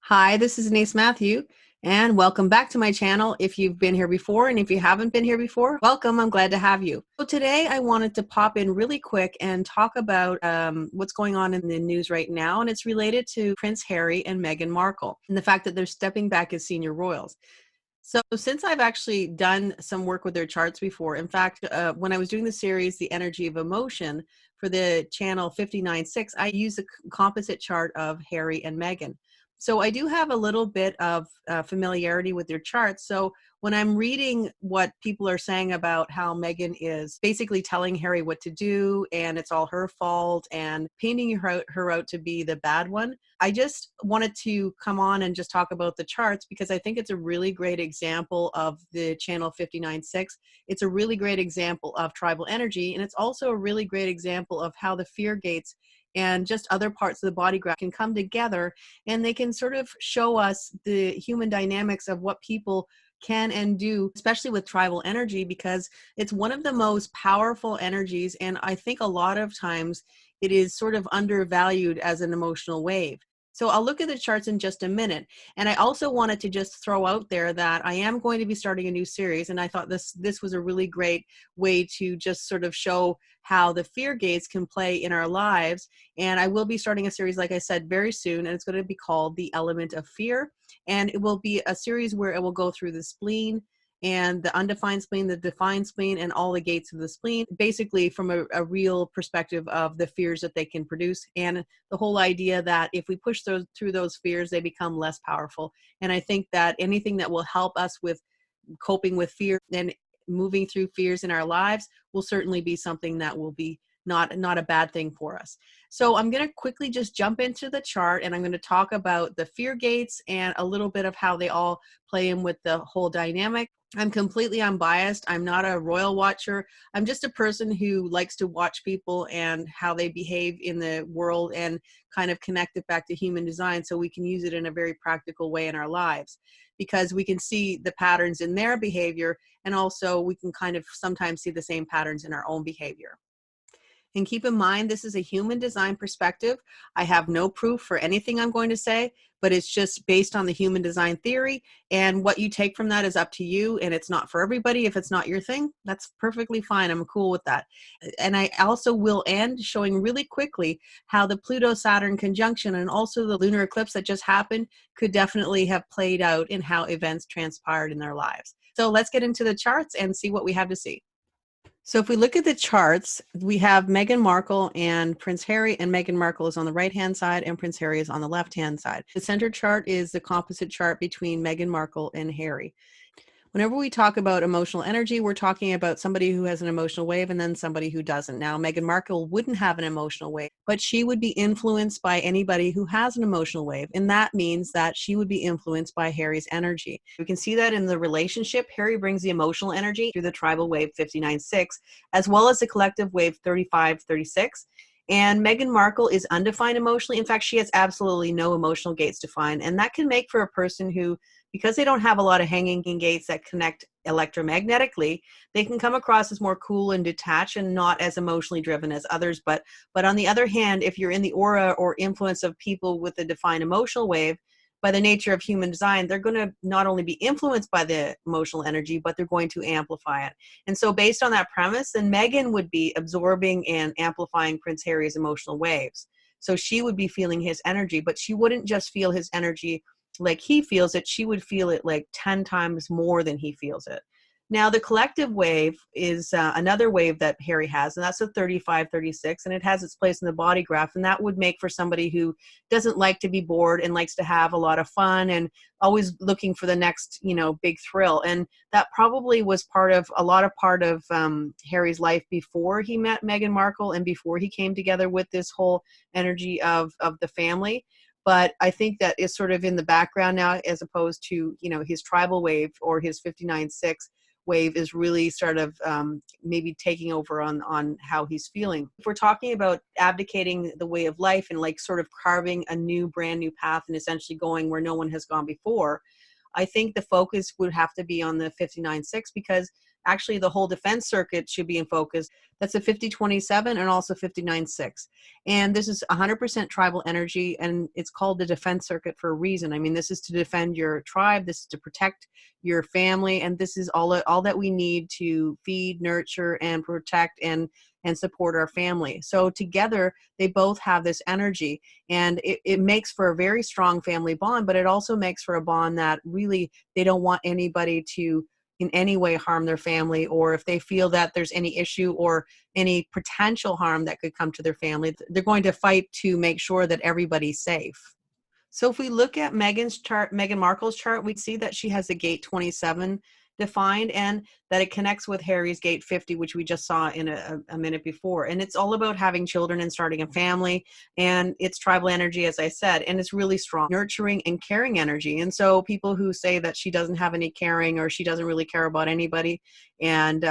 Hi, this is Denise Matthew, and welcome back to my channel. If you've been here before, and if you haven't been here before, welcome. I'm glad to have you. So today I wanted to pop in really quick and talk about what's going on in the news right now, and it's related to Prince Harry and Meghan Markle, and the fact that they're stepping back as senior royals. So since I've actually done some work with their charts before, in fact, when I was doing the series, The Energy of Emotion, for the channel 59.6, I used a composite chart of Harry and Meghan. So I do have a little bit of familiarity with their charts. So when I'm reading what people are saying about how Meghan is basically telling Harry what to do and it's all her fault and painting her out to be the bad one, I just wanted to come on and just talk about the charts because I think it's a really great example of the channel 59.6. It's a really great example of tribal energy, and it's also a really great example of how the fear gates and just other parts of the body graph can come together, and they can sort of show us the human dynamics of what people can and do, especially with tribal energy, because it's one of the most powerful energies, and I think a lot of times it is sort of undervalued as an emotional wave. So I'll look at the charts in just a minute. And I also wanted to just throw out there that I am going to be starting a new series. And I thought this was a really great way to just sort of show how the fear gates can play in our lives. And I will be starting a series, like I said, very soon. And it's going to be called The Element of Fear. And it will be a series where it will go through the spleen and the undefined spleen, the defined spleen, and all the gates of the spleen, basically from a real perspective of the fears that they can produce. And the whole idea that if we push through those fears, they become less powerful. And I think that anything that will help us with coping with fear and moving through fears in our lives will certainly be something that will be not a bad thing for us. So I'm going to quickly just jump into the chart, and I'm going to talk about the fear gates and a little bit of how they all play in with the whole dynamic. I'm completely unbiased. I'm not a royal watcher. I'm just a person who likes to watch people and how they behave in the world and kind of connect it back to human design so we can use it in a very practical way in our lives, because we can see the patterns in their behavior, and also we can kind of sometimes see the same patterns in our own behavior. And keep in mind, this is a human design perspective. I have no proof for anything I'm going to say, but it's just based on the human design theory. And what you take from that is up to you. And it's not for everybody. If it's not your thing, that's perfectly fine. I'm cool with that. And I also will end showing really quickly how the Pluto-Saturn conjunction and also the lunar eclipse that just happened could definitely have played out in how events transpired in their lives. So let's get into the charts and see what we have to see. So if we look at the charts, we have Meghan Markle and Prince Harry, and Meghan Markle is on the right-hand side and Prince Harry is on the left-hand side. The center chart is the composite chart between Meghan Markle and Harry. Whenever we talk about emotional energy, we're talking about somebody who has an emotional wave and then somebody who doesn't. Now, Meghan Markle wouldn't have an emotional wave, but she would be influenced by anybody who has an emotional wave. And that means that she would be influenced by Harry's energy. We can see that in the relationship. Harry brings the emotional energy through the tribal wave 59.6, as well as the collective wave 35.36. And Meghan Markle is undefined emotionally. In fact, she has absolutely no emotional gates defined. And that can make for a person who, because they don't have a lot of hanging gates that connect electromagnetically, they can come across as more cool and detached and not as emotionally driven as others. But on the other hand, if you're in the aura or influence of people with a defined emotional wave, by the nature of human design, they're going to not only be influenced by the emotional energy, but they're going to amplify it. And so based on that premise, then Meghan would be absorbing and amplifying Prince Harry's emotional waves. So she would be feeling his energy, but she wouldn't just feel his energy like he feels it, she would feel it like 10 times more than he feels it. Now, the collective wave is another wave that Harry has, and that's a 35.36, and it has its place in the body graph, and that would make for somebody who doesn't like to be bored and likes to have a lot of fun and always looking for the next, big thrill. And that probably was part of Harry's life before he met Meghan Markle and before he came together with this whole energy of the family. But I think that is sort of in the background now, as opposed to, his tribal wave or his 59.6 wave is really sort of maybe taking over on how he's feeling. If we're talking about abdicating the way of life and like sort of carving a brand new path and essentially going where no one has gone before, I think the focus would have to be on the 59.6, because actually the whole defense circuit should be in focus. That's a 5027 and also 596. And this is 100% tribal energy, and it's called the defense circuit for a reason. I mean, this is to defend your tribe, this is to protect your family, and this is all that we need to feed, nurture, and protect and support our family. So together, they both have this energy, and it makes for a very strong family bond, but it also makes for a bond that really they don't want anybody to in any way harm their family, or if they feel that there's any issue or any potential harm that could come to their family, they're going to fight to make sure that everybody's safe. So if we look at Meghan's chart, Meghan Markle's chart, we see that she has a gate 27 defined, and that it connects with Harry's gate 50, which we just saw in a minute before. And it's all about having children and starting a family. And it's tribal energy, as I said, and it's really strong, nurturing and caring energy. And so people who say that she doesn't have any caring, or she doesn't really care about anybody, and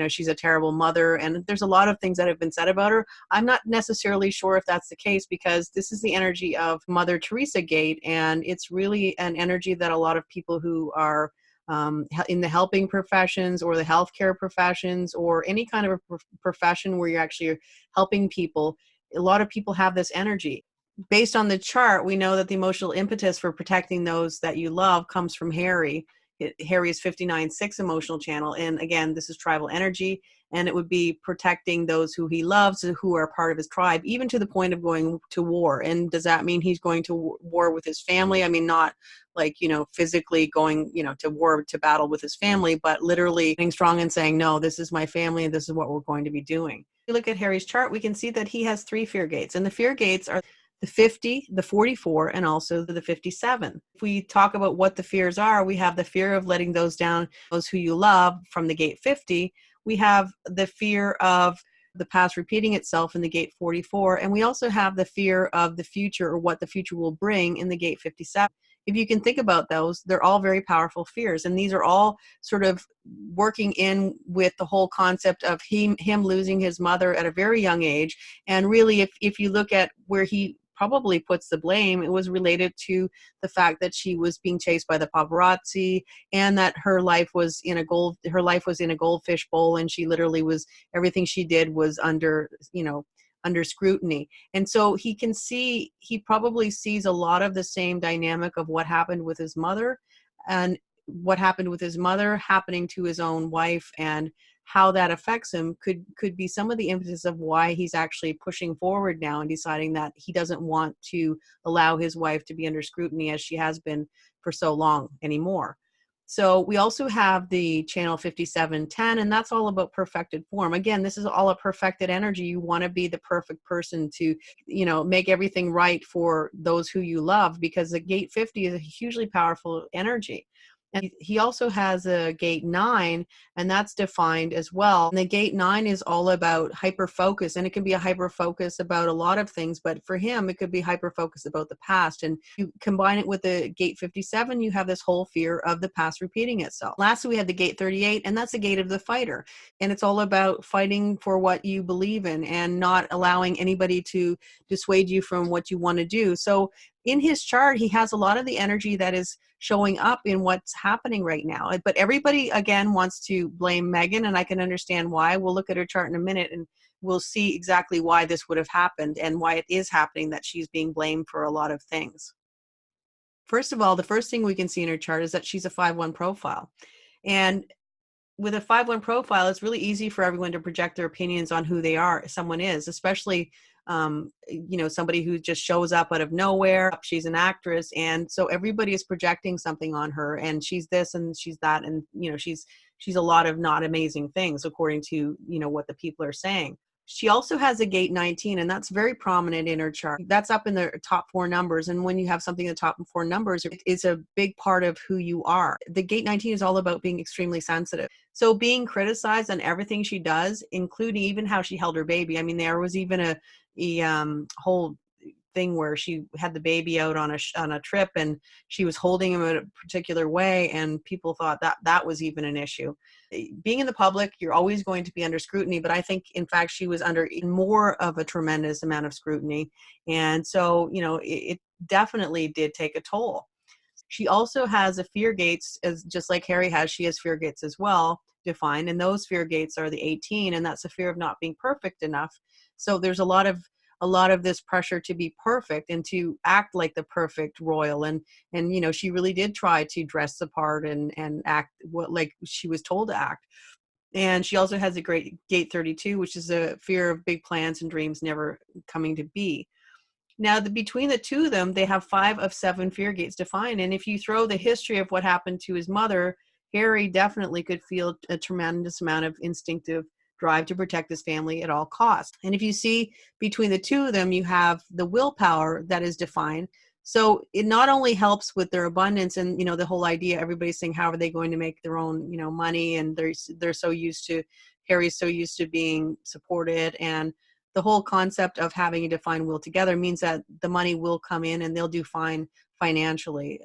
she's a terrible mother, and there's a lot of things that have been said about her. I'm not necessarily sure if that's the case, because this is the energy of Mother Teresa gate, and it's really an energy that a lot of people who are in the helping professions or the healthcare professions, or any kind of a profession where you're actually helping people, a lot of people have this energy. Based on the chart, we know that the emotional impetus for protecting those that you love comes from Harry. Harry's 59-6 emotional channel. And again, this is tribal energy, and it would be protecting those who he loves, who are part of his tribe, even to the point of going to war. And does that mean he's going to war with his family? I mean, not like, physically going, to war, to battle with his family, but literally being strong and saying, no, this is my family and this is what we're going to be doing. If you look at Harry's chart, we can see that he has 3 fear gates, and the fear gates are the 50, the 44, and also the 57. If we talk about what the fears are, we have the fear of letting those down, those who you love, from the gate 50. We have the fear of the past repeating itself in the gate 44, and we also have the fear of the future, or what the future will bring, in the gate 57. If you can think about those, they're all very powerful fears, and these are all sort of working in with the whole concept of him losing his mother at a very young age. And really, if you look at where he probably puts the blame, it was related to the fact that she was being chased by the paparazzi, and that her life was in a goldfish bowl, and she literally was, everything she did was under scrutiny. And so he probably sees a lot of the same dynamic of what happened with his mother, and what happened with his mother happening to his own wife, and how that affects him could be some of the impetus of why he's actually pushing forward now and deciding that he doesn't want to allow his wife to be under scrutiny, as she has been for so long, anymore. So we also have the channel 5710, and that's all about perfected form. Again, this is all a perfected energy. You want to be the perfect person to, make everything right for those who you love, because the gate 50 is a hugely powerful energy. And he also has a gate 9, and that's defined as well. And the gate 9 is all about hyper focus, and it can be a hyper focus about a lot of things, but for him, it could be hyper focus about the past. And you combine it with the gate 57, you have this whole fear of the past repeating itself. Lastly, we have the gate 38, and that's the gate of the fighter. And it's all about fighting for what you believe in, and not allowing anybody to dissuade you from what you want to do. So in his chart, he has a lot of the energy that is showing up in what's happening right now. But everybody, again, wants to blame Meghan, and I can understand why. We'll look at her chart in a minute, and we'll see exactly why this would have happened, and why it is happening that she's being blamed for a lot of things. First of all, the first thing we can see in her chart is that she's a 5-1 profile. And with a 5-1 profile, it's really easy for everyone to project their opinions on who someone is, especially somebody who just shows up out of nowhere. She's an actress, and so everybody is projecting something on her, and she's this and she's that, and she's a lot of not amazing things according to what the people are saying. She also has a gate 19, and that's very prominent in her chart. That's up in the top 4 numbers. And when you have something in the top 4 numbers, it's a big part of who you are. The gate 19 is all about being extremely sensitive. So being criticized on everything she does, including even how she held her baby. I mean, there was even a whole thing where she had the baby out on a trip, and she was holding him in a particular way, and people thought that was even an issue. Being in the public, you're always going to be under scrutiny, but I think in fact she was under more of a tremendous amount of scrutiny, and so it definitely did take a toll. She also has a fear gates, as just like Harry has. She has fear gates as well, defined, and those fear gates are the 18, and that's the fear of not being perfect enough. So there's a lot of this pressure to be perfect and to act like the perfect royal, and she really did try to dress the part and act like she was told to act. And she also has a great gate 32, which is a fear of big plans and dreams never coming to be. Now, between the two of them, they have 5 of 7 fear gates defined. And if you throw the history of what happened to his mother, Harry definitely could feel a tremendous amount of instinctive drive to protect his family at all costs. And if you see between the two of them, you have the willpower that is defined. So it not only helps with their abundance and, the whole idea, everybody's saying, how are they going to make their own, money? And they're so used to, Harry's so used to being supported, and the whole concept of having a defined will together means that the money will come in and they'll do fine financially.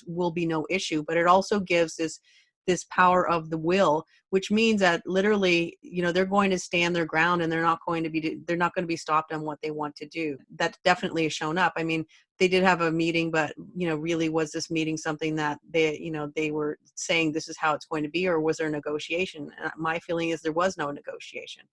Will be no issue, but it also gives this power of the will, which means that literally, they're going to stand their ground, and they're not going to be stopped on what they want to do. That definitely has shown up. I mean, they did have a meeting, but really, was this meeting something that they were saying this is how it's going to be, or was there a negotiation? My feeling is there was no negotiation.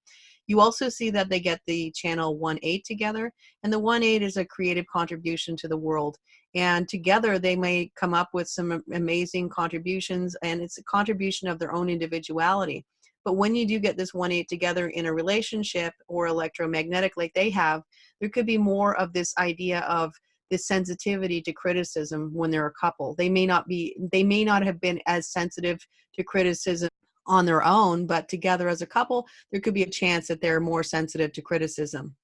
You also see that they get the channel 1-8 together, and the 1-8 is a creative contribution to the world. And together they may come up with some amazing contributions, and it's a contribution of their own individuality. But when you do get this 1-8 together in a relationship or electromagnetic like they have, there could be more of this idea of this sensitivity to criticism when they're a couple. They may not have been as sensitive to criticism on their own, but together as a couple, there could be a chance that they're more sensitive to criticism.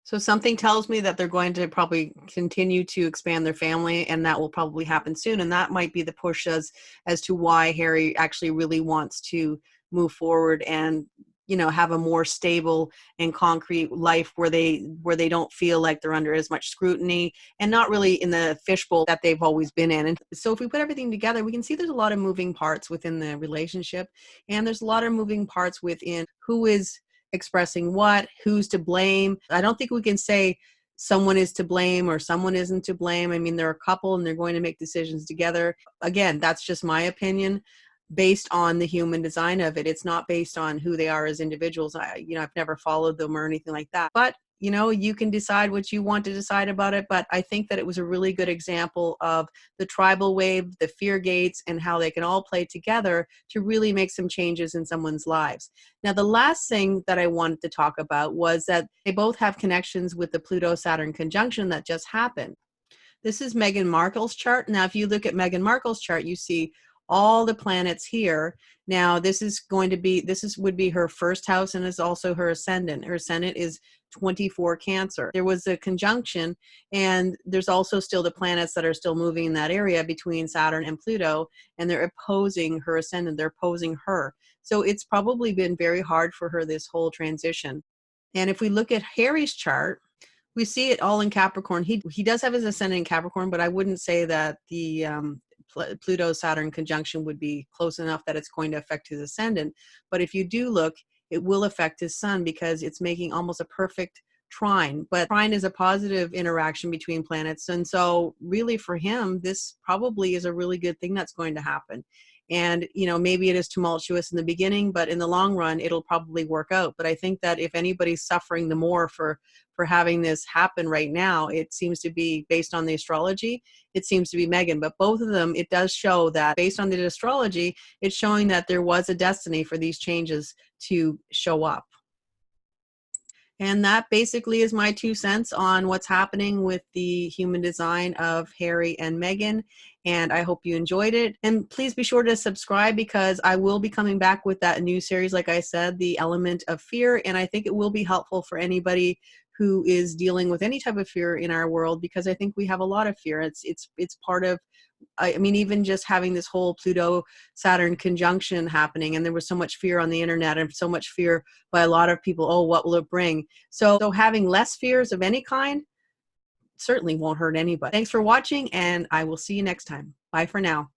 So something tells me that they're going to probably continue to expand their family, and that will probably happen soon. And that might be the push as to why Harry actually really wants to move forward and have a more stable and concrete life where they don't feel like they're under as much scrutiny, and not really in the fishbowl that they've always been in. And so if we put everything together, we can see there's a lot of moving parts within the relationship, and there's a lot of moving parts within who is expressing what, who's to blame. I don't think we can say someone is to blame or someone isn't to blame. I mean, they're a couple and they're going to make decisions together. Again, that's just my opinion based on the human design of it. It's not based on who they are as individuals. I've never followed them or anything like that. But you can decide what you want to decide about it. But I think that it was a really good example of the tribal wave, the fear gates, and how they can all play together to really make some changes in someone's lives. Now, the last thing that I wanted to talk about was that they both have connections with the Pluto-Saturn conjunction that just happened. This is Meghan Markle's chart. Now, if you look at Meghan Markle's chart, you see all the planets here. Now, this would be her first house, and is also her ascendant. Her ascendant is 24 Cancer. There was a conjunction, and there's also still the planets that are still moving in that area between Saturn and Pluto, and they're opposing her ascendant. They're opposing her. So it's probably been very hard for her, this whole transition. And if we look at Harry's chart, we see it all in Capricorn. He does have his ascendant in Capricorn, but I wouldn't say that the Pluto-Saturn conjunction would be close enough that it's going to affect his ascendant. But if you do look, it will affect his sun, because it's making almost a perfect trine. But trine is a positive interaction between planets. And so really for him, this probably is a really good thing that's going to happen. And, maybe it is tumultuous in the beginning, but in the long run, it'll probably work out. But I think that if anybody's suffering the more for having this happen right now, it seems to be, based on the astrology, it seems to be Meghan. But both of them, it does show that based on the astrology, it's showing that there was a destiny for these changes to show up. And that basically is my 2 cents on what's happening with the human design of Harry and Meghan. And I hope you enjoyed it. And please be sure to subscribe, because I will be coming back with that new series, like I said, The Element of Fear. And I think it will be helpful for anybody who is dealing with any type of fear in our world, because I think we have a lot of fear. It's part of, I mean, even just having this whole Pluto-Saturn conjunction happening, and there was so much fear on the internet and so much fear by a lot of people. Oh, what will it bring? So having less fears of any kind certainly won't hurt anybody. Thanks for watching, and I will see you next time. Bye for now.